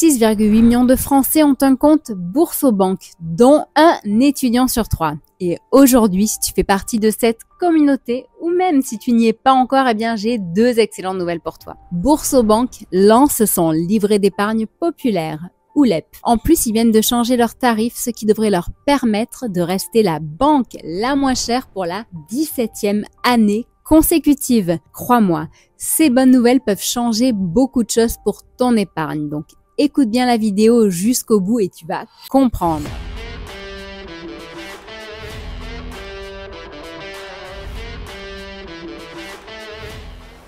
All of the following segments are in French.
6,8 millions de Français ont un compte Boursobank, dont un étudiant sur 3. Et aujourd'hui, si tu fais partie de cette communauté, ou même si tu n'y es pas encore, eh bien j'ai deux excellentes nouvelles pour toi. Boursobank lance son livret d'épargne populaire, ou LEP. En plus, ils viennent de changer leurs tarifs, ce qui devrait leur permettre de rester la banque la moins chère pour la 17e année consécutive. Crois-moi, ces bonnes nouvelles peuvent changer beaucoup de choses pour ton épargne. Donc, écoute bien la vidéo jusqu'au bout et tu vas comprendre.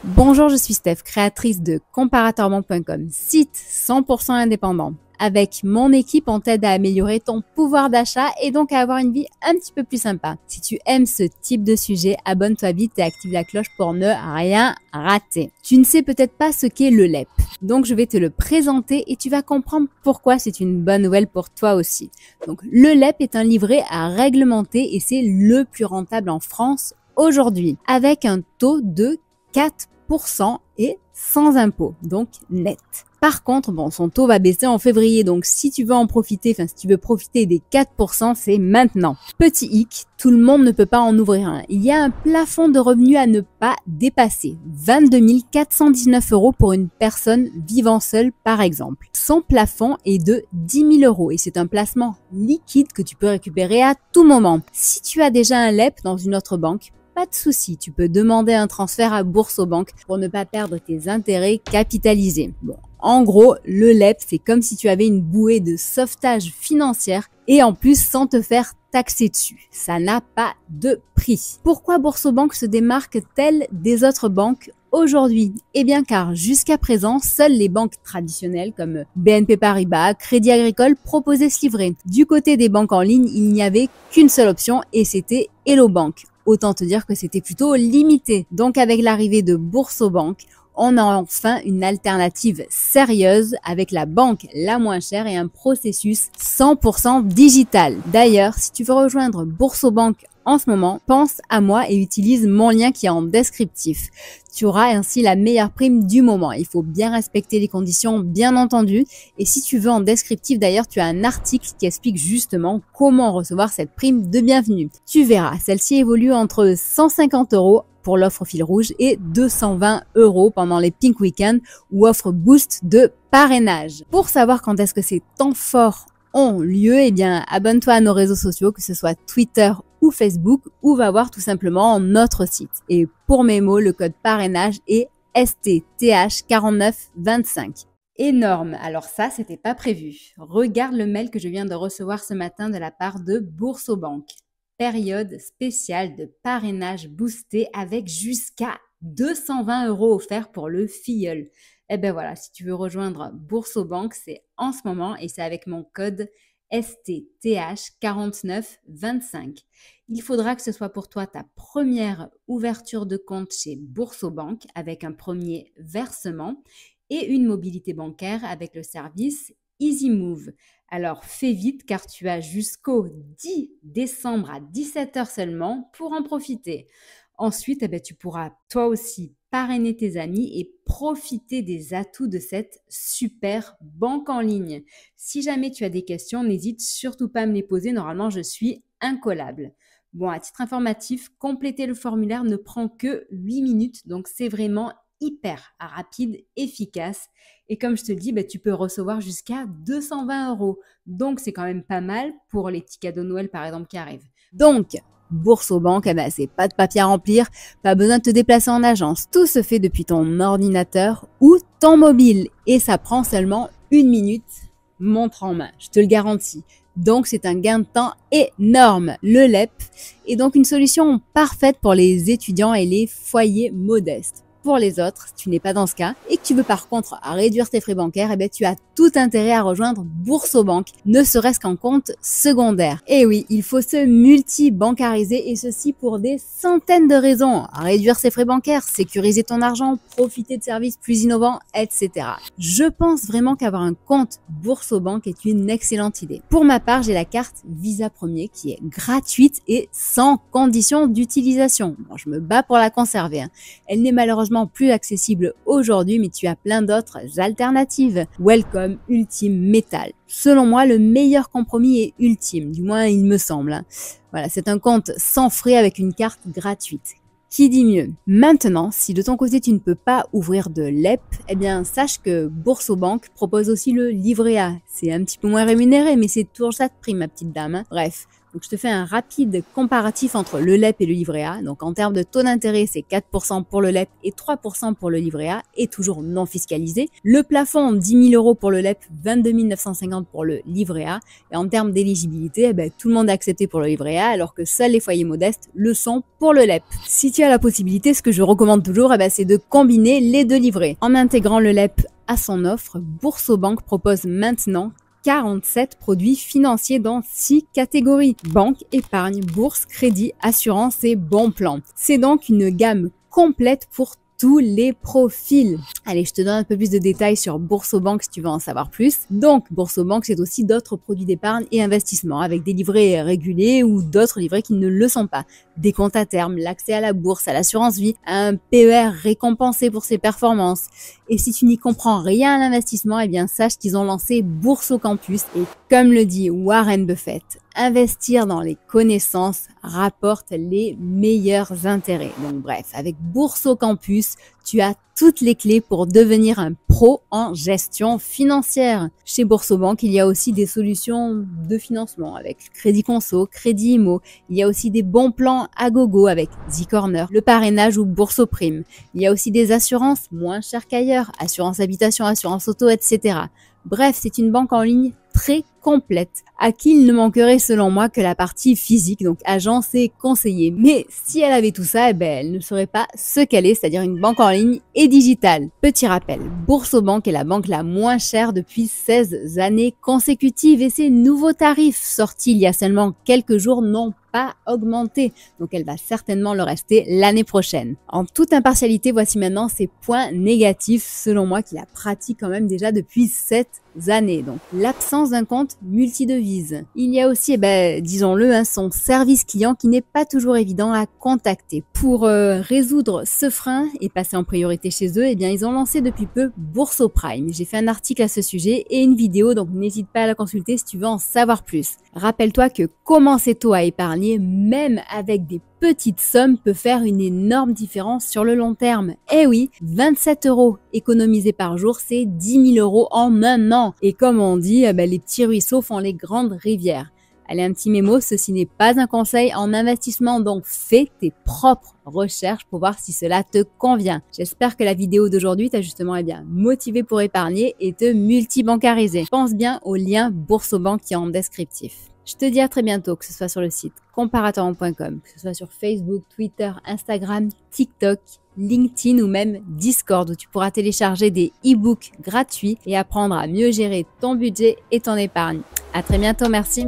Bonjour, je suis Steph, créatrice de comparatorbank.com, site 100% indépendant. Avec mon équipe, on t'aide à améliorer ton pouvoir d'achat et donc à avoir une vie un petit peu plus sympa. Si tu aimes ce type de sujet, abonne-toi vite et active la cloche pour ne rien rater. Tu ne sais peut-être pas ce qu'est le LEP, donc je vais te le présenter et tu vas comprendre pourquoi c'est une bonne nouvelle pour toi aussi. Donc le LEP est un livret à réglementer et c'est le plus rentable en France aujourd'hui, avec un taux de 4% et sans impôt, donc net. Par contre, son taux va baisser en février, donc si tu veux en profiter, si tu veux profiter des 4%, c'est maintenant. Petit hic, tout le monde ne peut pas en ouvrir un. Il y a un plafond de revenus à ne pas dépasser, 22 419 € pour une personne vivant seule par exemple. Son plafond est de 10 000 € et c'est un placement liquide que tu peux récupérer à tout moment. Si tu as déjà un LEP dans une autre banque, pas de souci, tu peux demander un transfert à Boursobank pour ne pas perdre tes intérêts capitalisés. En gros, le LEP, c'est comme si tu avais une bouée de sauvetage financière et en plus sans te faire taxer dessus. Ça n'a pas de prix. Pourquoi Boursobank se démarque-t-elle des autres banques aujourd'hui? Eh bien car jusqu'à présent, seules les banques traditionnelles comme BNP Paribas, Crédit Agricole proposaient ce livret. Du côté des banques en ligne, il n'y avait qu'une seule option et c'était Hello Bank. Autant te dire que c'était plutôt limité. Donc avec l'arrivée de Boursobank, on a enfin une alternative sérieuse avec la banque la moins chère et un processus 100% digital. D'ailleurs, si tu veux rejoindre Boursobank en ce moment, pense à moi et utilise mon lien qui est en descriptif. Tu auras ainsi la meilleure prime du moment. Il faut bien respecter les conditions, bien entendu. Et si tu veux en descriptif, d'ailleurs, tu as un article qui explique justement comment recevoir cette prime de bienvenue. Tu verras, celle-ci évolue entre 150 € pour l'offre fil rouge et 220 € pendant les Pink Weekends ou offre boost de parrainage. Pour savoir quand est-ce que ces temps forts ont lieu, eh bien, abonne-toi à nos réseaux sociaux, que ce soit Twitter ou Facebook, ou va voir tout simplement notre site. Et pour mes mots, le code parrainage est STTH4925. Énorme. Alors ça, c'était pas prévu. Regarde le mail que je viens de recevoir ce matin de la part de Boursobank. Période spéciale de parrainage boosté avec jusqu'à 220 € offerts pour le filleul. Eh ben voilà, si tu veux rejoindre Boursobank, c'est en ce moment et c'est avec mon code STTH4925. Il faudra que ce soit pour toi ta première ouverture de compte chez Boursobank avec un premier versement et une mobilité bancaire avec le service EasyMove. Alors fais vite car tu as jusqu'au 10 décembre à 17 h seulement pour en profiter. Ensuite, tu pourras toi aussi parrainer tes amis et profiter des atouts de cette super banque en ligne. Si jamais tu as des questions, n'hésite surtout pas à me les poser. Normalement, je suis incollable. À titre informatif, compléter le formulaire ne prend que 8 minutes, donc c'est vraiment hyper rapide, efficace. Et comme je te le dis, tu peux recevoir jusqu'à 220 €. Donc, c'est quand même pas mal pour les petits cadeaux de Noël, par exemple, qui arrivent. Donc, Boursobank, c'est pas de papier à remplir, pas besoin de te déplacer en agence. Tout se fait depuis ton ordinateur ou ton mobile. Et ça prend seulement 1 minute, montre en main, je te le garantis. Donc, c'est un gain de temps énorme. Le LEP est donc une solution parfaite pour les étudiants et les foyers modestes. Pour les autres, si tu n'es pas dans ce cas et que tu veux par contre réduire tes frais bancaires, tu as tout intérêt à rejoindre Boursobank, ne serait-ce qu'en compte secondaire. Et oui, il faut se multi-bancariser et ceci pour des centaines de raisons. Réduire ses frais bancaires, sécuriser ton argent, profiter de services plus innovants, etc. Je pense vraiment qu'avoir un compte Boursobank est une excellente idée. Pour ma part, j'ai la carte Visa Premier qui est gratuite et sans condition d'utilisation. Je me bats pour la conserver. Elle n'est malheureusement malheureusement plus accessible aujourd'hui, mais tu as plein d'autres alternatives. Welcome, Ultime, Metal. Selon moi, le meilleur compromis est Ultime, du moins il me semble. Voilà, c'est un compte sans frais avec une carte gratuite. Qui dit mieux? Maintenant, si de ton côté tu ne peux pas ouvrir de LEP, eh bien sache que Boursobank propose aussi le livret A. C'est un petit peu moins rémunéré, mais c'est toujours ça de prix, ma petite dame, hein. Bref. Donc, je te fais un rapide comparatif entre le LEP et le livret A. Donc, en termes de taux d'intérêt, c'est 4% pour le LEP et 3% pour le livret A, et toujours non fiscalisé. Le plafond, 10 000 € pour le LEP, 22 950 pour le livret A. Et en termes d'éligibilité, tout le monde est accepté pour le livret A, alors que seuls les foyers modestes le sont pour le LEP. Si tu as la possibilité, ce que je recommande toujours, c'est de combiner les deux livrets. En intégrant le LEP à son offre, Boursobank propose maintenant 47 produits financiers dans 6 catégories: banque, épargne, bourse, crédit, assurance et bons plans. C'est donc une gamme complète pour tous les profils. Allez, je te donne un peu plus de détails sur Boursobank si tu veux en savoir plus. Donc, Boursobank, c'est aussi d'autres produits d'épargne et investissement avec des livrets réguliers ou d'autres livrets qui ne le sont pas. Des comptes à terme, l'accès à la bourse, à l'assurance vie, un PER récompensé pour ses performances. Et si tu n'y comprends rien à l'investissement, sache qu'ils ont lancé Bourso Campus. Et comme le dit Warren Buffett, investir dans les connaissances rapporte les meilleurs intérêts. Donc bref, avec Bourso Campus, tu as toutes les clés pour devenir un pro en gestion financière. Chez Boursobank, il y a aussi des solutions de financement avec Crédit Conso, Crédit Imo. Il y a aussi des bons plans à gogo avec Z-Corner, le parrainage ou Bourso Prime. Il y a aussi des assurances moins chères qu'ailleurs, assurance habitation, assurance auto, etc. Bref, c'est une banque en ligne très complète, à qui il ne manquerait selon moi que la partie physique, donc agence et conseiller. Mais si elle avait tout ça, elle ne serait pas ce qu'elle est, c'est-à-dire une banque en ligne et digitale. Petit rappel, Boursobank est la banque la moins chère depuis 16 années consécutives et ses nouveaux tarifs sortis il y a seulement quelques jours n'ont pas augmenté, donc elle va certainement le rester l'année prochaine. En toute impartialité, voici maintenant ses points négatifs selon moi qu'il a pratique quand même déjà depuis 7 années. Donc l'absence d'un compte multidevise. Il y a aussi, disons-le, son service client qui n'est pas toujours évident à contacter. Pour résoudre ce frein et passer en priorité chez eux, ils ont lancé depuis peu Bourso Prime. J'ai fait un article à ce sujet et une vidéo, donc n'hésite pas à la consulter si tu veux en savoir plus. Rappelle-toi que commencer tôt à épargner, même avec des petites sommes, peut faire une énorme différence sur le long terme. Eh oui, 27 € économisés par jour, c'est 10 000 € en un an. Et comme on dit, les petits ruisseaux font les grandes rivières. Allez, un petit mémo, ceci n'est pas un conseil en investissement, donc fais tes propres recherches pour voir si cela te convient. J'espère que la vidéo d'aujourd'hui t'a justement motivé pour épargner et te multibancariser. Pense bien au lien Boursobank qui est en descriptif. Je te dis à très bientôt, que ce soit sur le site comparatorment.com, que ce soit sur Facebook, Twitter, Instagram, TikTok, LinkedIn ou même Discord, où tu pourras télécharger des e-books gratuits et apprendre à mieux gérer ton budget et ton épargne. À très bientôt, merci.